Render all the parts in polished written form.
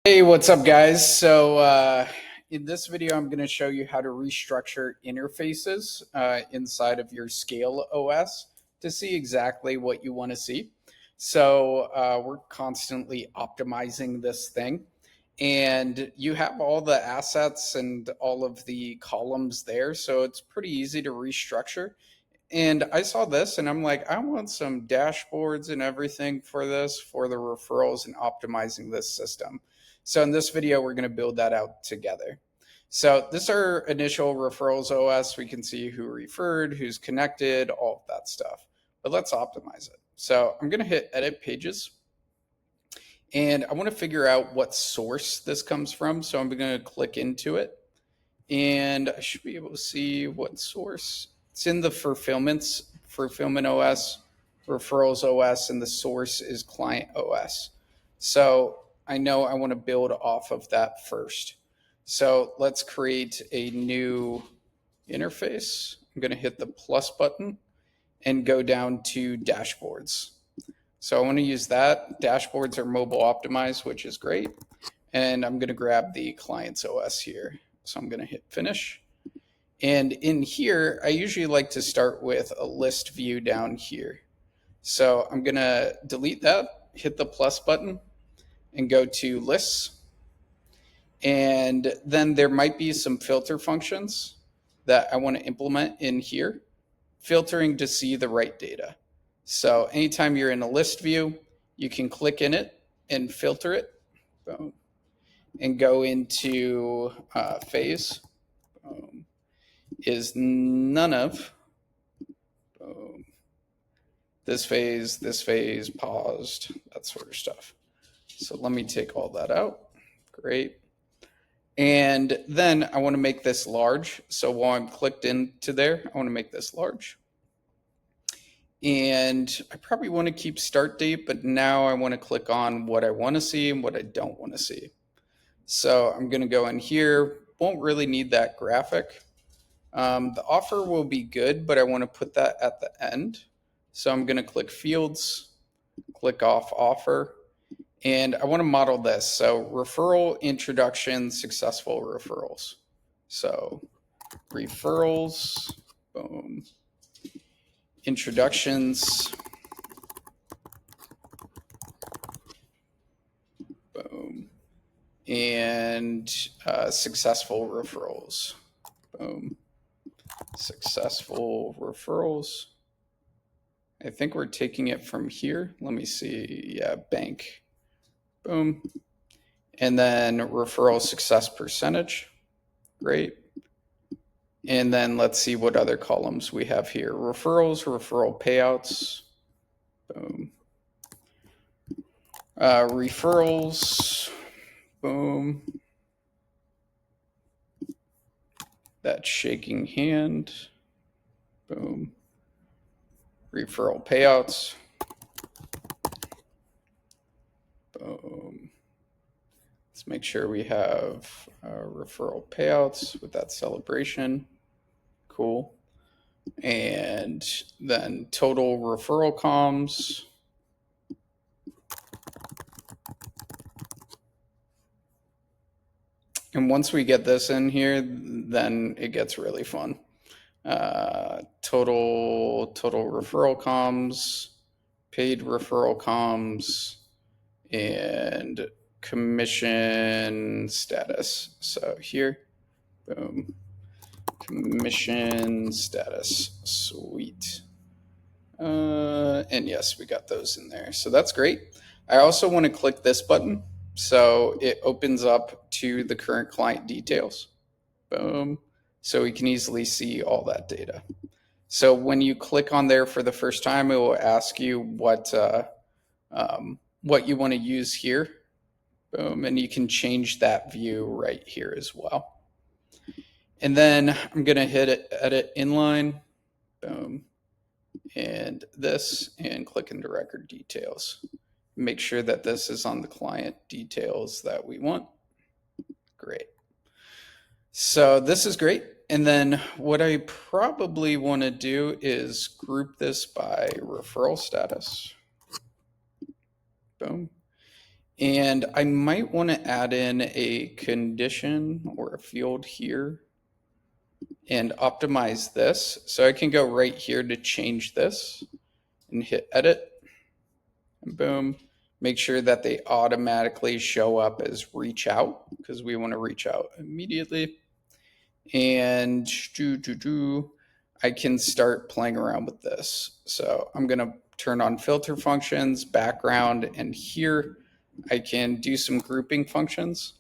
Hey, what's up, guys? So in this video, I'm going to show you how to restructure interfaces inside of your Scale OS to see exactly what you want to see. So we're constantly optimizing this thing, and you have all the assets and all of the columns there, so it's pretty easy to restructure. And I saw this and I'm like, I want some dashboards and everything for this, for the referrals and optimizing this system. So in this video, we're going to build that out together. So this is our initial referrals OS. We can see who referred, who's connected, all of that stuff. But let's optimize it. So I'm going to hit edit pages. And I want to figure out what source this comes from. So I'm going to click into it. And I should be able to see what source. It's in the fulfillment OS, referrals OS, and the source is client OS. So I know I want to build off of that first. So let's create a new interface. I'm going to hit the plus button and go down to dashboards. So I want to use that. Dashboards are mobile optimized, which is great. And I'm going to grab the client's OS here. So I'm going to hit finish. And in here, I usually like to start with a list view down here. So I'm going to delete that, hit the plus button, and go to lists. And then there might be some filter functions that I want to implement in here, filtering to see the right data. So anytime you're in a list view, you can click in it and filter it. Boom. And go into phase. Is none of this phase, paused, that sort of stuff. So let me take all that out. Great. And then I want to make this large. So while I'm clicked into there, I want to make this large. And I probably want to keep start date, but now I want to click on what I want to see and what I don't want to see. So I'm going to go in here. Won't really need that graphic. The offer will be good, but I want to put that at the end. So I'm going to click fields, click off offer, and I want to model this. So referral introduction, successful referrals. So referrals, boom, introductions, boom, and successful referrals, boom. Successful referrals. I think we're taking it from here. Let me see. Yeah, bank. Boom. And then referral success percentage. Great. And then let's see what other columns we have here. Referrals, referral payouts. Boom. Referrals. Boom. That shaking hand. Boom. Referral payouts. Boom. Let's make sure we have referral payouts with that celebration. Cool. And then total referral comms. And once we get this in here, then it gets really fun. Total referral comms, paid referral comms, and commission status. So here, boom, commission status, sweet. And yes, we got those in there. So that's great. I also want to click this button. So it opens up to the current client details. Boom. So we can easily see all that data. So when you click on there for the first time, it will ask you what you want to use here. Boom. And you can change that view right here as well. And then I'm going to hit edit inline. Boom. And this, and click into record details. Make sure that this is on the client details that we want. Great. So this is great. And then what I probably want to do is group this by referral status. Boom. And I might want to add in a condition or a field here and optimize this. So I can go right here to change this and hit edit, and boom. Make sure that they automatically show up as reach out because we want to reach out immediately. And I can start playing around with this. So I'm going to turn on filter functions, background, and here I can do some grouping functions,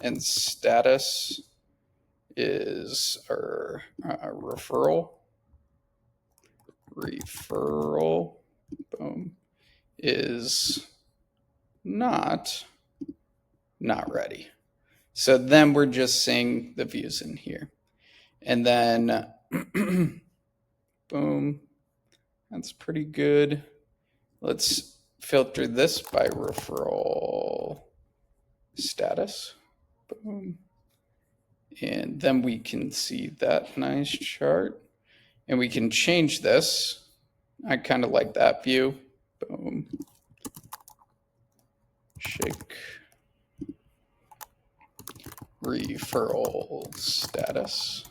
and status is our referral, boom, is not ready. So then we're just seeing the views in here. And then boom, that's pretty good. Let's filter this by referral status. Boom. And then we can see that nice chart. And we can change this. I kind of like that view. Boom. Shake referral status.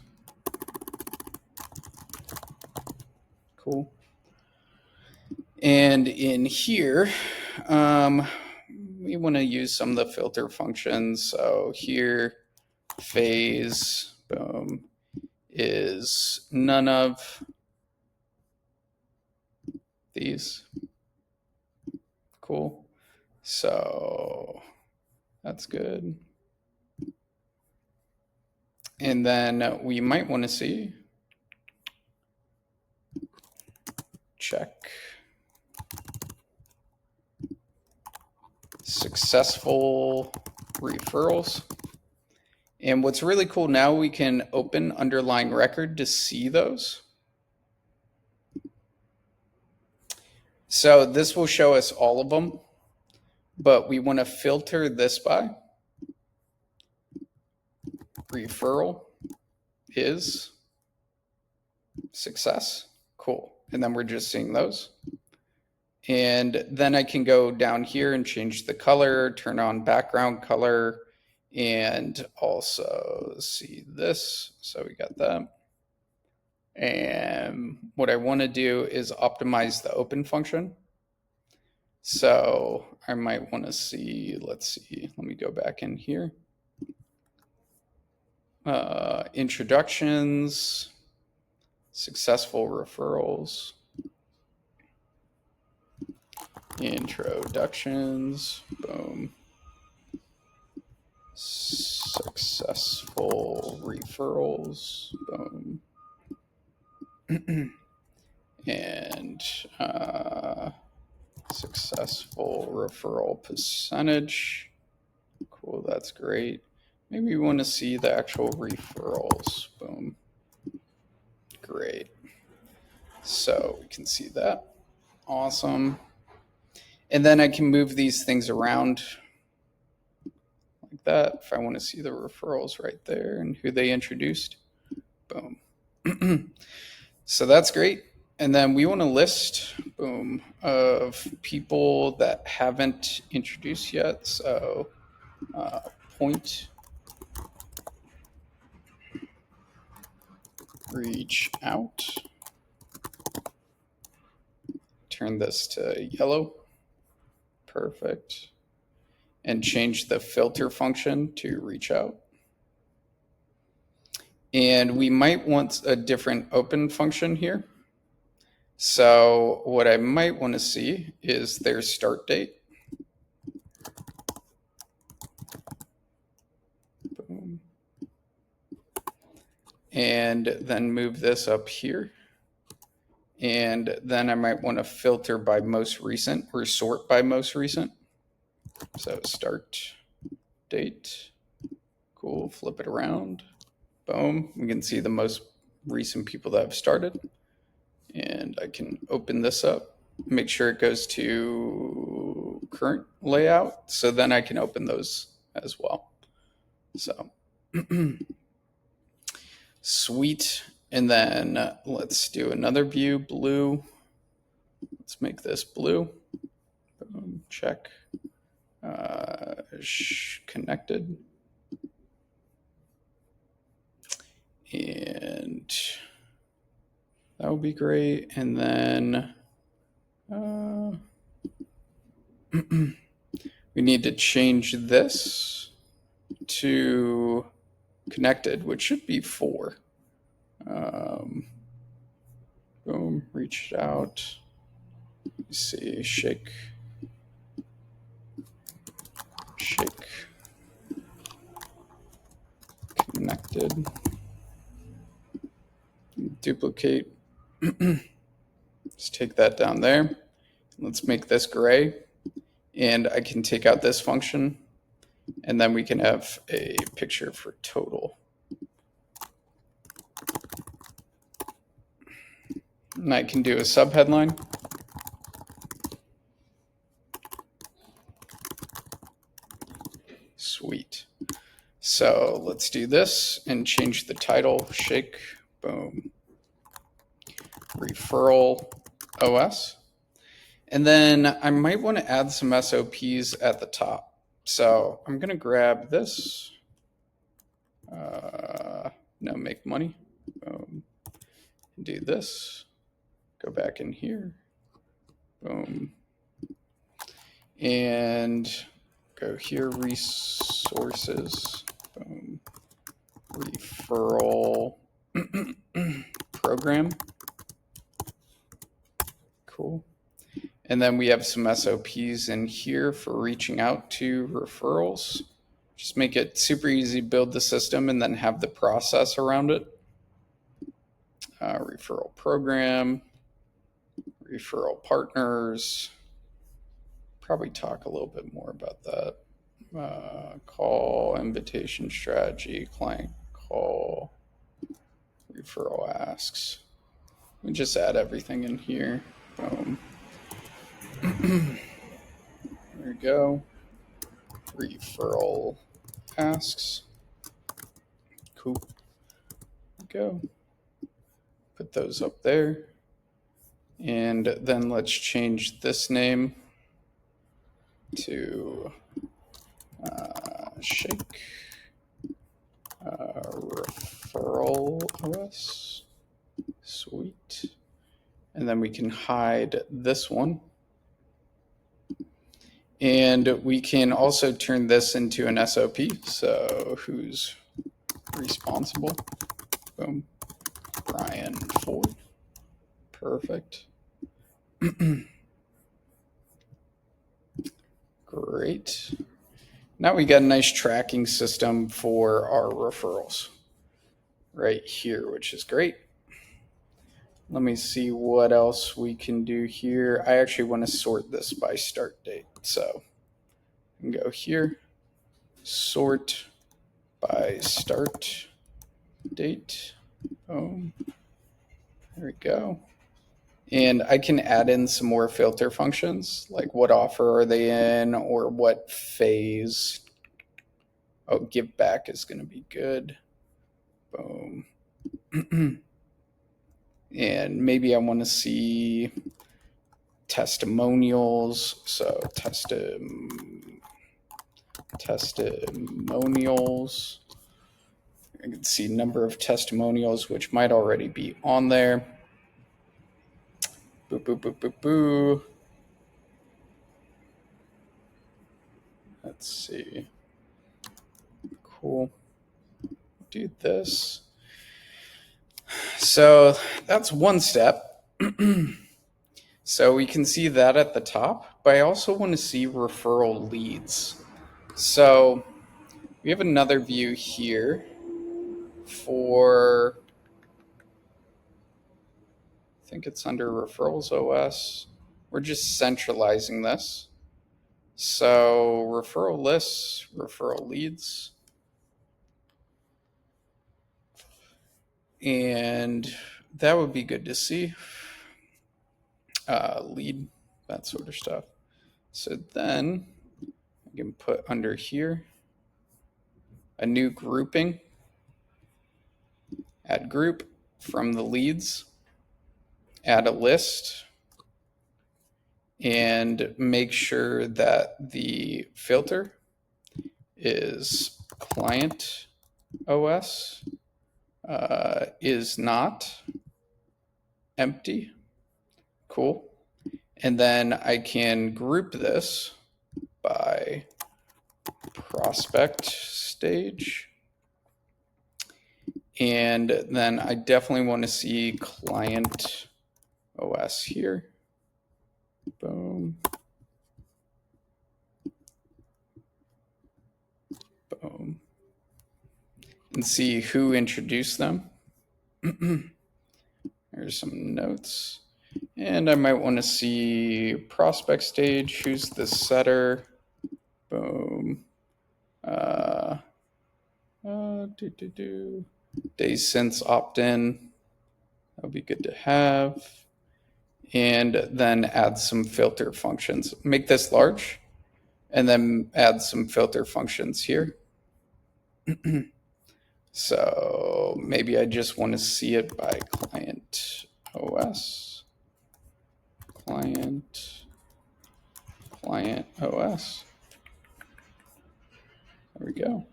Cool. And in here, we want to use some of the filter functions. So here, phase, boom, is none of these. Cool. So that's good. And then we might want to see, check successful referrals. And what's really cool now, we can open underlying record to see those. So this will show us all of them, but we want to filter this by referral is success. Cool. And then we're just seeing those. And then I can go down here and change the color, turn on background color, and also see this. So we got that. And what I want to do is optimize the open function. So I might want to see, let's see, let me go back in here. Introductions, successful referrals, introductions, boom, successful referrals, boom, and successful referral percentage. Cool, that's great. Maybe we want to see the actual referrals. Boom. Great. So we can see that. Awesome. And then I can move these things around like that if I want to see the referrals right there and who they introduced. Boom. So that's great. And then we want a list, boom, of people that haven't introduced yet. So point reach out. Turn this to yellow. Perfect. And change the filter function to reach out. And we might want a different open function here. So what I might want to see is their start date. Boom. And then move this up here. And then I might want to filter by most recent or sort by most recent. So start date. Cool. Flip it around. Boom. We can see the most recent people that have started. And I can open this up, make sure it goes to current layout. So then I can open those as well. So sweet. And then let's do another view, blue. Let's make this blue. Boom, check. connected. And that would be great. And then we need to change this to connected, which should be 4. Boom, reached out. Let's see, shake, connected, duplicate. Let's take that down there. Let's make this gray. And I can take out this function, and then we can have a picture for total. And I can do a subheadline. Sweet. So let's do this and change the title, shake, boom, referral OS. And then I might want to add some SOPs at the top. So I'm going to grab this, no, make money, boom, do this, go back in here, boom, and go here, resources, boom, referral program. Cool. And then we have some SOPs in here for reaching out to referrals. Just make it super easy to build the system and then have the process around it. Referral program, referral partners. Probably talk a little bit more about that. Call, invitation strategy, client call, referral asks. We just add everything in here. Boom. There we go. Referral asks. Cool. Go. Put those up there. And then let's change this name to shake referral OS. Sweet. And then we can hide this one. And we can also turn this into an SOP. So who's responsible? Boom. Brian Ford. Perfect. Great. Now we got a nice tracking system for our referrals right here, which is great. Let me see what else we can do here. I actually want to sort this by start date. So I can go here, sort by start date. Boom. There we go. And I can add in some more filter functions, like what offer are they in or what phase. Oh, give back is going to be good. Boom. And maybe I want to see testimonials. So testimonials. I can see number of testimonials, which might already be on there. Boo, boo, boo, boo, boo. Let's see. Cool. Do this. So that's one step. So we can see that at the top, but I also want to see referral leads. So we have another view here for, I think it's under referrals OS. We're just centralizing this. So referral lists, referral leads. And that would be good to see. Lead, that sort of stuff. So then I can put under here a new grouping, add group from the leads, add a list, and make sure that the filter is client OS is not empty. Cool. And then I can group this by prospect stage. And then I definitely want to see client OS here. Boom. Boom. And see who introduced them. There's some notes. And I might want to see prospect stage. Who's the setter? Boom. Days since opt-in. That'll be good to have. And then add some filter functions. Make this large, and then add some filter functions here. So maybe I just want to see it by client OS. Client OS. There we go.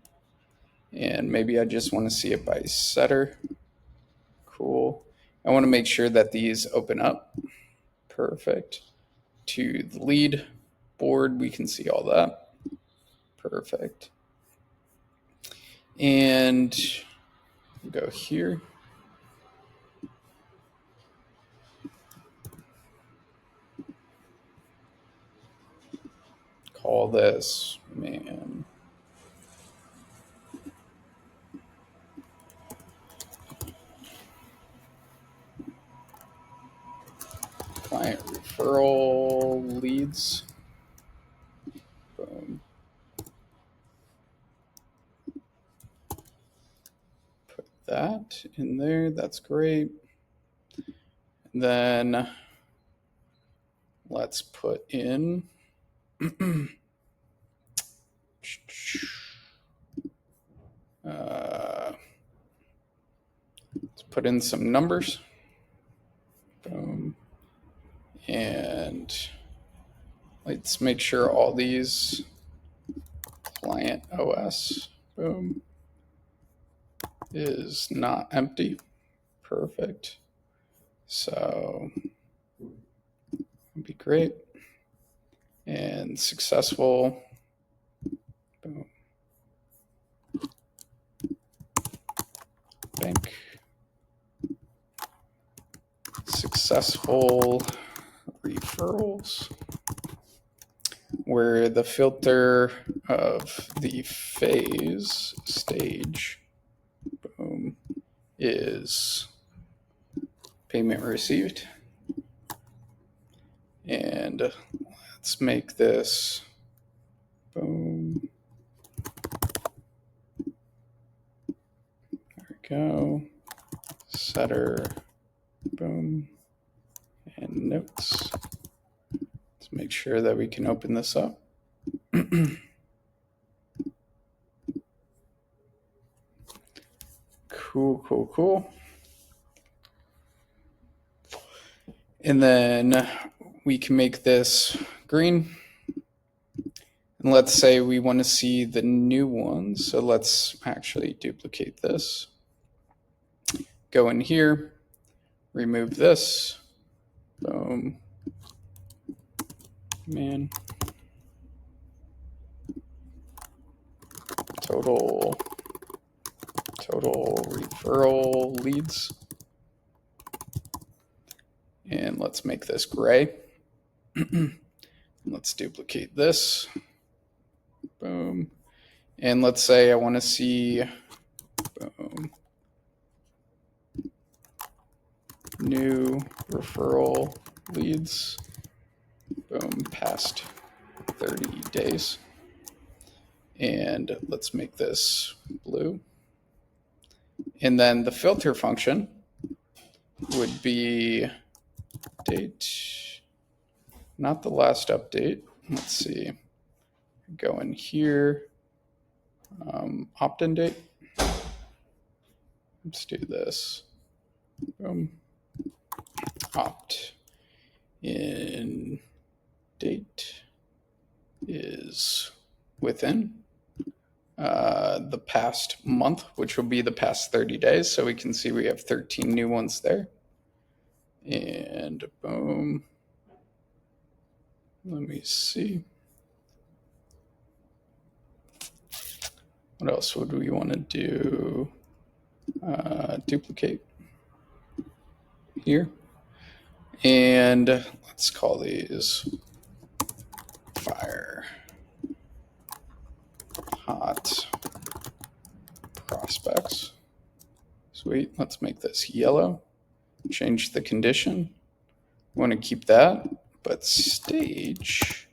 And maybe I just want to see it by setter. Cool. I want to make sure that these open up. Perfect. To the lead board, we can see all that. Perfect. And we'll go here. Call this man. Client referral leads. Boom. Put that in there. That's great. And then let's put in let's put in some numbers. Boom. And let's make sure all these client OS, boom, is not empty. Perfect. So it'd be great. And successful. Boom. Bank. Successful referrals, where the filter of the phase stage, boom, is payment received. And let's make this, boom, there we go, setter, boom, and notes. Let's make sure that we can open this up. Cool. And then we can make this green. And let's say we want to see the new ones. So let's actually duplicate this. Go in here, remove this. Boom. Man. Total referral leads. And let's make this gray. Let's duplicate this. Boom. And let's say I want to see, boom, new referral leads, boom, past 30 days. And let's make this blue. And then the filter function would be date, not the last update. Let's see. Go in here, opt-in date. Let's do this. Boom. Opt in date is within the past month, which will be the past 30 days. So we can see we have 13 new ones there. And boom. Let me see. What else would we want to do? Duplicate here. And let's call these fire hot prospects. Sweet. Let's make this yellow. Change the condition. We want to keep that, but stage,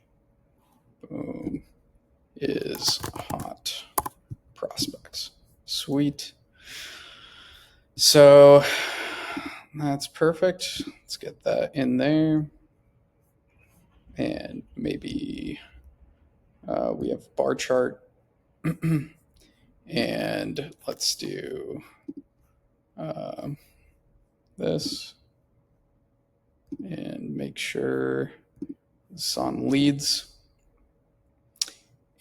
boom, is hot prospects. Sweet. So that's perfect. Let's get that in there. And maybe we have bar chart. And let's do this. And make sure it's on leads.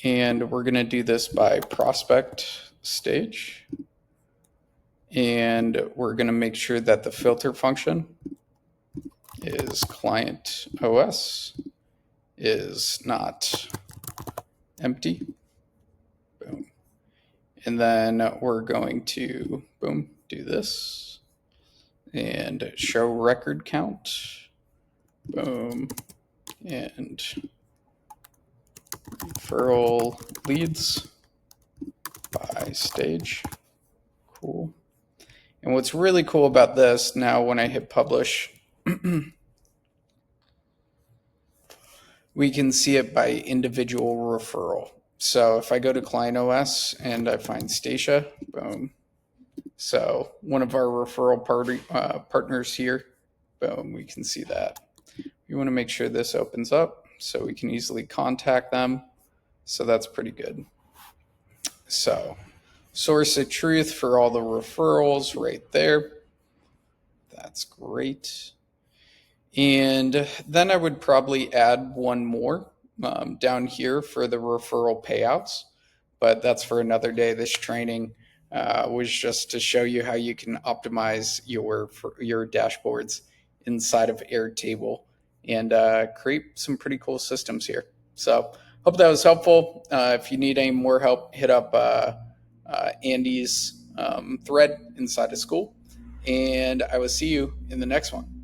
And we're going to do this by prospect stage. And we're going to make sure that the filter function is client OS is not empty. Boom. And then we're going to, boom, do this and show record count. Boom. And referral leads by stage. Cool. And what's really cool about this now, when I hit publish, we can see it by individual referral. So if I go to Client OS and I find Stacia, boom. So one of our referral partners here, boom, we can see that. We want to make sure this opens up so we can easily contact them. So that's pretty good. So source of truth for all the referrals right there. That's great. And then I would probably add one more down here for the referral payouts, but that's for another day. This training was just to show you how you can optimize your dashboards inside of Airtable and create some pretty cool systems here. So hope that was helpful. If you need any more help, hit up Andy's thread inside of school, and I will see you in the next one.